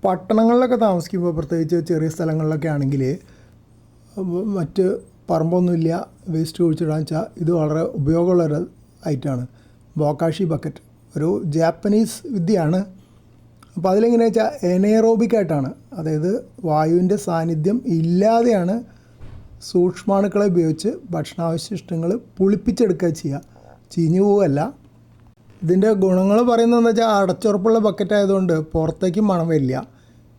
പട്ടണങ്ങളിലൊക്കെ താമസിക്കുമ്പോൾ പ്രത്യേകിച്ച് ചെറിയ സ്ഥലങ്ങളിലൊക്കെ ആണെങ്കിൽ മറ്റ് പറമ്പൊന്നുമില്ല, വേസ്റ്റ് കുഴിച്ചിടാൻ വെച്ചാൽ ഇത് വളരെ ഉപയോഗമുള്ളൊരു ഐറ്റമാണ്. ബോക്കാഷി ബക്കറ്റ് ഒരു ജാപ്പനീസ് വിദ്യയാണ്. അപ്പോൾ അതിലെങ്ങനെയാ വെച്ചാൽ എനേറോബിക്കായിട്ടാണ്, അതായത് വായുവിൻ്റെ സാന്നിധ്യം ഇല്ലാതെയാണ് സൂക്ഷ്മാണുക്കളെ ഉപയോഗിച്ച് ഭക്ഷണാവശിഷ്ടങ്ങൾ പുളിപ്പിച്ചെടുക്കുക ചെയ്യുക, ചീഞ്ഞു പോവുകയല്ല. ഇതിൻ്റെ ഗുണങ്ങൾ പറയുന്നതെന്ന് വെച്ചാൽ അടച്ചുറപ്പുള്ള ബക്കറ്റ് ആയതുകൊണ്ട് പുറത്തേക്കും മണം വരില്ല.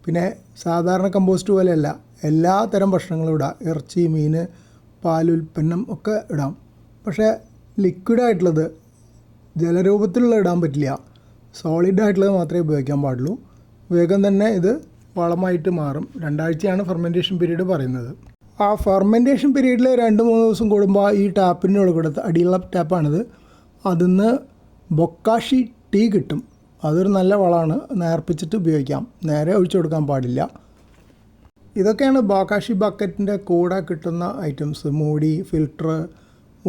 പിന്നെ സാധാരണ കമ്പോസ്റ്റ് പോലെയല്ല, എല്ലാ തരം ഭക്ഷണങ്ങളും ഇടാം, ഇറച്ചി, മീൻ, പാലുൽപ്പന്നം ഒക്കെ ഇടാം. പക്ഷേ ലിക്വിഡായിട്ടുള്ളത്, ജലരൂപത്തിലുള്ള ഇടാൻ പറ്റില്ല. സോളിഡായിട്ടുള്ളത് മാത്രമേ ഉപയോഗിക്കാൻ പാടുള്ളൂ. വേഗം തന്നെ ഇത് വളമായിട്ട് മാറും. 2 ആഴ്ചയാണ് ഫെർമെൻറ്റേഷൻ പീരീഡ് പറയുന്നത്. ആ ഫെർമെൻറ്റേഷൻ പീരീഡിൽ 2-3 ദിവസം കൂടുമ്പോൾ ഈ ടാപ്പിൻ്റെ ഉള്ളിൽ അടിയുള്ള ടാപ്പാണിത്, അതിൽ നിന്ന് ബൊക്കാഷി ടീ കിട്ടും. അതൊരു നല്ല വളമാണ്, നേർപ്പിച്ചിട്ട് ഉപയോഗിക്കാം, നേരെ ഒഴിച്ചു കൊടുക്കാൻ പാടില്ല. ഇതൊക്കെയാണ് ബോക്കാഷി ബക്കറ്റിൻ്റെ കൂടെ കിട്ടുന്ന ഐറ്റംസ്. മൂടി, ഫിൽറ്റർ,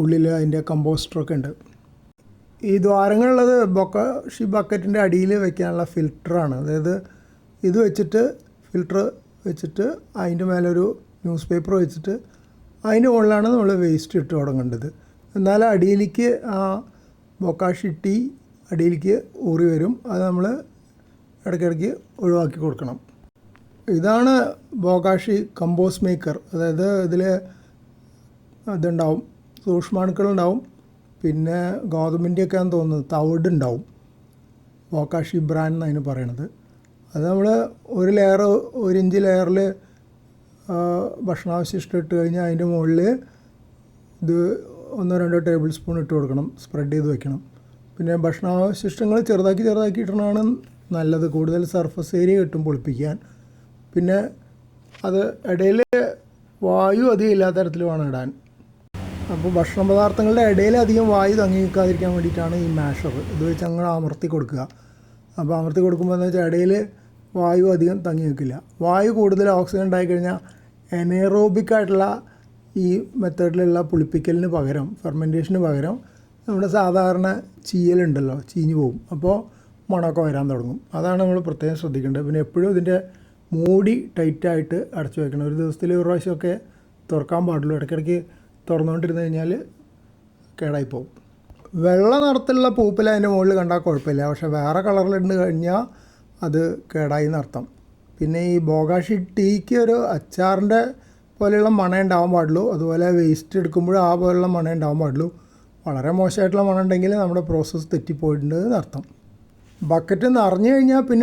ഉള്ളിൽ അതിൻ്റെ കമ്പോസ്റ്ററൊക്കെ ഉണ്ട്. ഈ ദ്വാരങ്ങളുള്ളത് ബോക്കാഷി ബക്കറ്റിൻ്റെ അടിയിൽ വെക്കാനുള്ള ഫിൽറ്ററാണ്. അതായത് ഇത് വെച്ചിട്ട്, ഫിൽറ്റർ വെച്ചിട്ട് അതിൻ്റെ മേലൊരു ന്യൂസ് പേപ്പർ വെച്ചിട്ട് അതിൻ്റെ മുകളിലാണ് നമ്മൾ വേസ്റ്റ് ഇട്ട് തുടങ്ങേണ്ടത്. എന്നാൽ അടിയിലേക്ക് ആ ബൊക്കാഷി ടീ അടിയിലേക്ക് ഊറി വരും. അത് നമ്മൾ ഇടയ്ക്കിടയ്ക്ക് ഒഴിവാക്കി കൊടുക്കണം. ഇതാണ് ബോക്കാഷി കമ്പോസ്റ്റ് മേക്കർ. അതായത് ഇതിൽ ഇതുണ്ടാവും, സൂക്ഷ്മാണുക്കളുണ്ടാവും, പിന്നെ ഗോതമ്പിൻ്റെയൊക്കെ ആണെന്ന് തോന്നുന്നത് തവിടുണ്ടാവും. ബോക്കാഷി ബ്രാൻഡ് എന്നതിന് പറയണത്. അത് നമ്മൾ ഒരു ലെയർ, 1 ഇഞ്ച് ലെയറിൽ ഭക്ഷണാവശിഷ്ടം ഇട്ട് കഴിഞ്ഞാൽ അതിൻ്റെ മുകളിൽ ഇത് 1-2 ടേബിൾ സ്പൂൺ ഇട്ട് കൊടുക്കണം, സ്പ്രെഡ് ചെയ്ത് വെക്കണം. പിന്നെ ഭക്ഷണാവശിഷ്ടങ്ങൾ ചെറുതാക്കി ഇടണതാണ് നല്ലത്, കൂടുതൽ സർഫസ് ഏരിയ കിട്ടും പൊളിപ്പിക്കാൻ. പിന്നെ അത് ഇടയിൽ വായു അധികം ഇല്ലാത്ത തരത്തിൽ വേണം ഇടാൻ. അപ്പോൾ ഭക്ഷണ പദാർത്ഥങ്ങളുടെ ഇടയിൽ അധികം വായു തങ്ങി നിൽക്കാതിരിക്കാൻ വേണ്ടിയിട്ടാണ് ഈ മാഷർ. ഇത് വെച്ച് അങ്ങനെ അമർത്തി കൊടുക്കുക. അപ്പോൾ അമർത്തി കൊടുക്കുമ്പോൾ എന്ന് വെച്ചാൽ ഇടയിൽ വായു അധികം തങ്ങി നിൽക്കില്ല. വായു കൂടുതൽ ഓക്സിജൻ ഉണ്ടായിക്കഴിഞ്ഞാൽ എനേറോബിക്കായിട്ടുള്ള ഈ മെത്തേഡിലുള്ള പുളിപ്പിക്കലിന് പകരം, ഫെർമെൻറ്റേഷന് പകരം നമ്മുടെ സാധാരണ ചീയലുണ്ടല്ലോ, ചീഞ്ഞു പോകും. അപ്പോൾ മണമൊക്കെ വരാൻ തുടങ്ങും. അതാണ് നമ്മൾ പ്രത്യേകം ശ്രദ്ധിക്കേണ്ടത്. പിന്നെ എപ്പോഴും ഇതിൻ്റെ മൂടി ടൈറ്റായിട്ട് അടച്ചു വയ്ക്കണം. ഒരു ദിവസത്തിൽ 1 പ്രാവശ്യമൊക്കെ തുറക്കാൻ പാടുള്ളൂ. ഇടയ്ക്കിടയ്ക്ക് തുറന്നുകൊണ്ടിരുന്ന് കഴിഞ്ഞാൽ കേടായിപ്പോവും. വെള്ള നിറത്തിലുള്ള പൂപ്പിൽ അതിൻ്റെ മുകളിൽ കണ്ടാൽ കുഴപ്പമില്ല. പക്ഷേ വേറെ കളറിലിട്ട് കഴിഞ്ഞാൽ അത് കേടായി എന്നർത്ഥം. പിന്നെ ഈ ബോക്കാഷി ടീക്ക് ഒരു അച്ചാറിൻ്റെ പോലെയുള്ള മണം ഉണ്ടാവാൻ പാടുള്ളൂ. അതുപോലെ വേസ്റ്റ് എടുക്കുമ്പോഴും ആ പോലെയുള്ള മണം ഉണ്ടാവാൻ പാടുള്ളൂ. വളരെ മോശമായിട്ടുള്ള മണം ഉണ്ടെങ്കിൽ നമ്മുടെ പ്രോസസ്സ് തെറ്റിപ്പോയിട്ടുണ്ട് എന്നർത്ഥം. ബക്കറ്റ് നിറഞ്ഞു കഴിഞ്ഞാൽ പിന്നെ